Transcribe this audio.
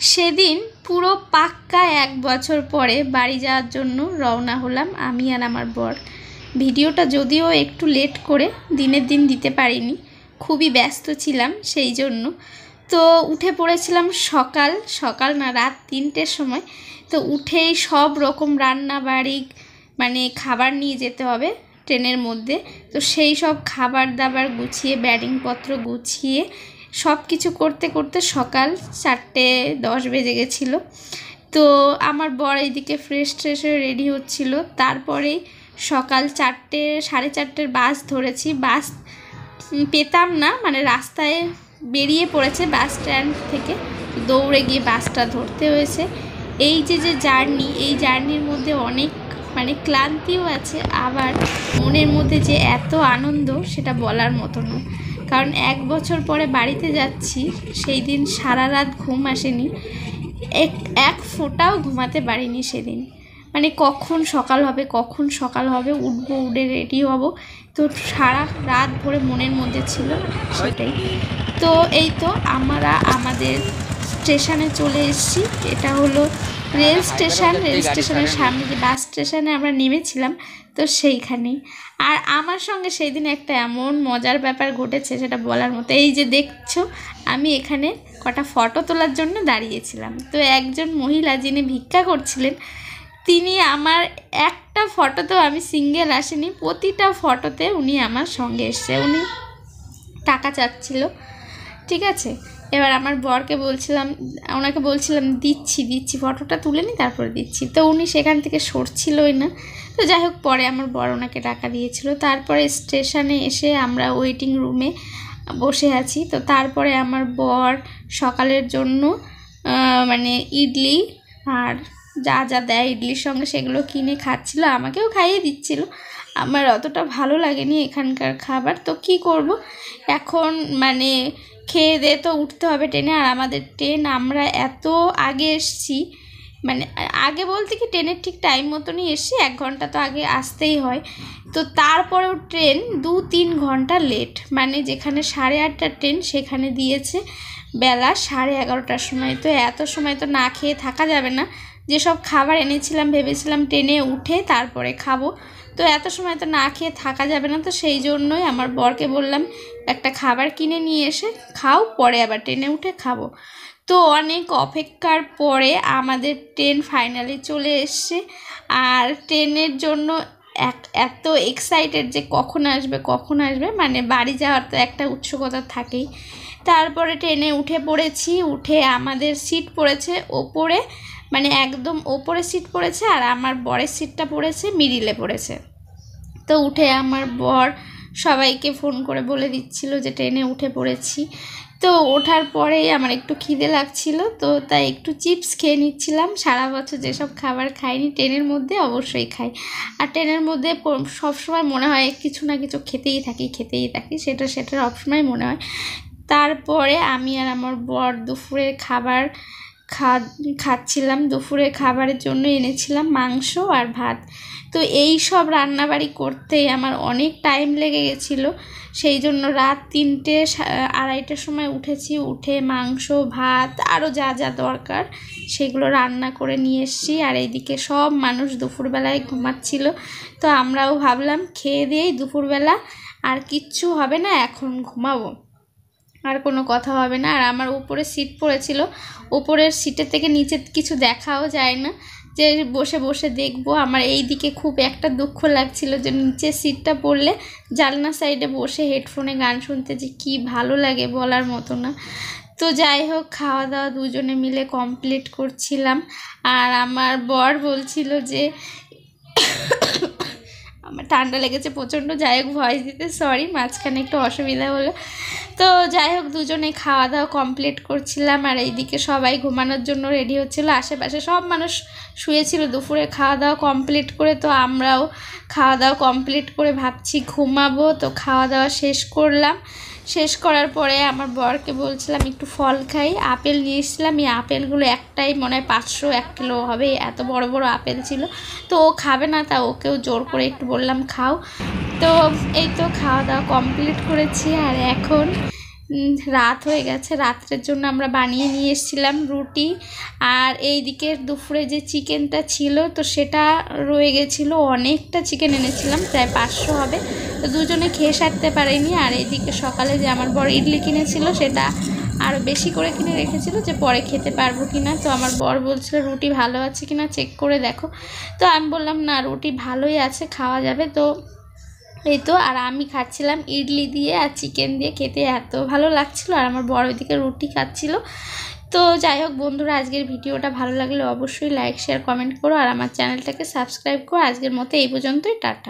সেদিন পুরো পাক্কা 1 বছর পরে বাড়ি যাওয়ার জন্য রওনা হলাম আমি আর আমার বর। ভিডিওটা যদিও একটু লেট করে দিনের দিন দিতে পারিনি, খুবই ব্যস্ত ছিলাম সেই জন্য। তো উঠে পড়েছিলাম সকাল সকাল না, রাত 3টের সময়। তো উঠেই সব রকম রান্না বাড়ি মানে খাবার নিয়ে যেতে হবে ট্রেনের মধ্যে। তো সেই সব খাবার দাবার গুছিয়ে ব্যাডিংপত্র গুছিয়ে সব কিছু করতে করতে সকাল 4:10 বেজে গেছিলো। তো আমার বর এইদিকে ফ্রেশ হয়ে রেডি হচ্ছিল। তারপরেই সকাল 4টে 4:30 বাস ধরেছি। বাস পেতাম না, মানে রাস্তায় বেরিয়ে পড়েছে বাস স্ট্যান্ড থেকে, দৌড়ে গিয়ে বাসটা ধরতে হয়েছে। এই যে জার্নি, এই জার্নির মধ্যে অনেক মানে ক্লান্তিও আছে, আবার মনের মধ্যে যে এত আনন্দ সেটা বলার মতো না। কারণ 1 বছর পরে বাড়িতে যাচ্ছি, সেই দিন সারা রাত ঘুম আসেনি, এক ফোঁটাও ঘুমাতে পারিনি সেদিন। মানে কখন সকাল হবে উঠবো, উঠে রেডি হব, তো সারা রাত ভরে মনের মধ্যে ছিল সেটাই। তো এই তো আমরা আমাদের স্টেশনে চলে এসেছি। এটা হলো রেল স্টেশন। রেল স্টেশনের সামনে যে বাস স্টেশনে আমরা নেমেছিলাম, তো সেইখানেই। আর আমার সঙ্গে সেই দিন একটা এমন মজার ব্যাপার ঘটেছে সেটা বলার মতো। এই যে দেখছো, আমি এখানে কটা ফটো তোলার জন্য দাঁড়িয়েছিলাম। তো একজন মহিলা যিনি ভিক্ষা করছিলেন, তিনি আমার একটা ফটোতেও আমি সিঙ্গেল আসেনি, প্রতিটা ফটোতে উনি আমার সঙ্গে এসছে। উনি টাকা চাচ্ছিল, ঠিক আছে। এবার আমার বরকে ওনাকে বলছিলাম দিচ্ছি ফটোটা তুলে নিই তারপরে দিচ্ছি। তো উনি সেখান থেকে সরছিলই না। তো যাই হোক, পরে আমার বর ওনাকে টাকা দিয়েছিল। তারপরে স্টেশনে এসে আমরা ওয়েটিং রুমে বসে আছি। তো তারপরে আমার বর সকালের জন্য মানে ইডলি আর যা দেয় ইডলির সঙ্গে সেগুলো কিনে খাচ্ছিল, আমাকেও খাইয়ে দিচ্ছিল। আমার অতটা ভালো লাগেনি এখানকার খাবার, তো কি করব এখন, মানে খেয়ে দিয়ে তো উঠতে হবে ট্রেনে। আর আমাদের ট্রেন, আমরা এত আগে এসছি, মানে আগে বলতে কি ট্রেনের ঠিক টাইম মতনই এসছি, 1 ঘন্টা তো আগে আসতেই হয়। তো তারপরেও ট্রেন 2-3 ঘন্টা লেট, মানে যেখানে 8:30টার ট্রেন সেখানে দিয়েছে বেলা 11:30টার সময়। তো এত সময় তো না খেয়ে থাকা যাবে না। যেসব খাবার এনেছিলাম ভেবেছিলাম ট্রেনে উঠে তারপরে খাবো, তো এত সময় তো না খেয়ে থাকা যাবে না। তো সেই জন্যই আমার বরকে বললাম একটা খাবার কিনে নিয়ে এসে খাও, পরে আবার ট্রেনে উঠে খাবো। তো অনেক অপেক্ষার পরে আমাদের ট্রেন ফাইনালি চলে এসছে। আর ট্রেনের জন্য এত এক্সাইটেড যে কখন আসবে, মানে বাড়ি যাওয়ার তো একটা উৎসুকতা থাকেই। তারপরে ট্রেনে উঠে পড়েছি। উঠে আমাদের সিট পড়েছে ওপরে, মানে একদম ওপরে সিট পড়েছে, আর আমার বরের সিটটা পড়েছে মিডিলে পড়েছে। তো উঠে আমার বর সবাইকে ফোন করে বলে দিচ্ছিল যে ট্রেনে উঠে পড়েছি। তো ওঠার পরেই আমার একটু খিদে লাগছিল, তো তাই একটু চিপস খেয়ে নিচ্ছিলাম। সারা বছর যেসব খাবার খাইনি ট্রেনের মধ্যে অবশ্যই খাই। আর ট্রেনের মধ্যে সবসময় মনে হয় কিছু না কিছু খেতেই থাকি, সেটা সবসময় মনে হয়। তারপরে আমি আর আমার বর দুপুরের খাবার খাচ্ছিলাম। দুপুরের খাবারের জন্য এনেছিলাম মাংস আর ভাত। তো এই সব রান্নাবাড়ি করতেই আমার অনেক টাইম লেগে গেছিলো। সেই জন্য রাত 3টে 2:30টার সময় উঠেছি। উঠে মাংস ভাত আরও যা দরকার সেগুলো রান্না করে নিয়ে এসেছি। আর এইদিকে সব মানুষ দুপুরবেলায় ঘুমাচ্ছিল। তো আমরাও ভাবলাম খেয়ে দিয়েই দুপুরবেলা আর কিচ্ছু হবে না, এখন ঘুমাবো, আর কোনো কথা হবে না। আর আমার উপরে সিট পড়েছিল, উপরের সিটের থেকে নিচে কিছু দেখাও যায় না, যে বসে দেখবো। আমার এই দিকে খুব একটা দুঃখ লাগছিল যে নিচের সিটটা পড়লে জানলা সাইডে বসে হেডফোনে গান শুনতে যে কি ভালো লাগে বলার মতো না। তো যাই হোক, খাওয়া দাওয়া দুজনে মিলে কমপ্লিট করছিলাম। আর আমার বর বলছিল যে আমার ঠান্ডা লেগেছে প্রচণ্ড। যাই হোক, ভয়েস দিতে সরি, মাঝখানে একটু অসুবিধা হলো। তো যাই হোক, দুজনে খাওয়া দাওয়া কমপ্লিট করছিলাম। আর এইদিকে সবাই ঘুমানোর জন্য রেডি হচ্ছিলো, আশেপাশে সব মানুষ শুয়েছিল দুপুরে খাওয়া দাওয়া কমপ্লিট করে। তো আমরাও খাওয়া দাওয়া কমপ্লিট করে ভাবছি ঘুমাবো। তো খাওয়া দাওয়া শেষ করার পরে আমার বরকে বলছিলাম একটু ফল খাই। আপেল নিয়ে এসেছিলাম, এই আপেলগুলো একটাই মনে হয় 500-1 কিলো হবে, এত বড় বড় আপেল ছিল। তো ও খাবে না, তা ওকেও জোর করে একটু বললাম খাও। তো এই তো খাওয়া দাওয়া কমপ্লিট করেছি। আর এখন রাত হয়ে গেছে। রাত্রের জন্য আমরা বানিয়ে নিয়ে এসেছিলাম রুটি, আর এই দিকের দুপুরে যে চিকেনটা ছিল তো সেটা রয়ে গেছিলো। অনেকটা চিকেন এনেছিলাম, প্রায় 500 হবে, তো দুজনে খেয়ে সারতে পারিনি। আর এইদিকে সকালে যে আমার বর ইডলি কিনেছিল সেটা আরও বেশি করে কিনে রেখেছিল যে পরে খেতে পারবো কি না। তো আমার বর বলছিল রুটি ভালো আছে কি না চেক করে দেখো। তো আমি বললাম না, রুটি ভালোই আছে, খাওয়া যাবে। তো এই তো, আর আমি খাচ্ছিলাম ইডলি দিয়ে আর চিকেন দিয়ে, খেতে এত ভালো লাগছিল। আর আমার বড় ওইদিকে রুটি খাচ্ছিল। তো যাই হোক বন্ধুরা, আজকের ভিডিওটা ভালো লাগলে অবশ্যই লাইক শেয়ার কমেন্ট করো, আর আমার চ্যানেলটাকে সাবস্ক্রাইব করো। আজকের মতো এই পর্যন্তই, টাটা।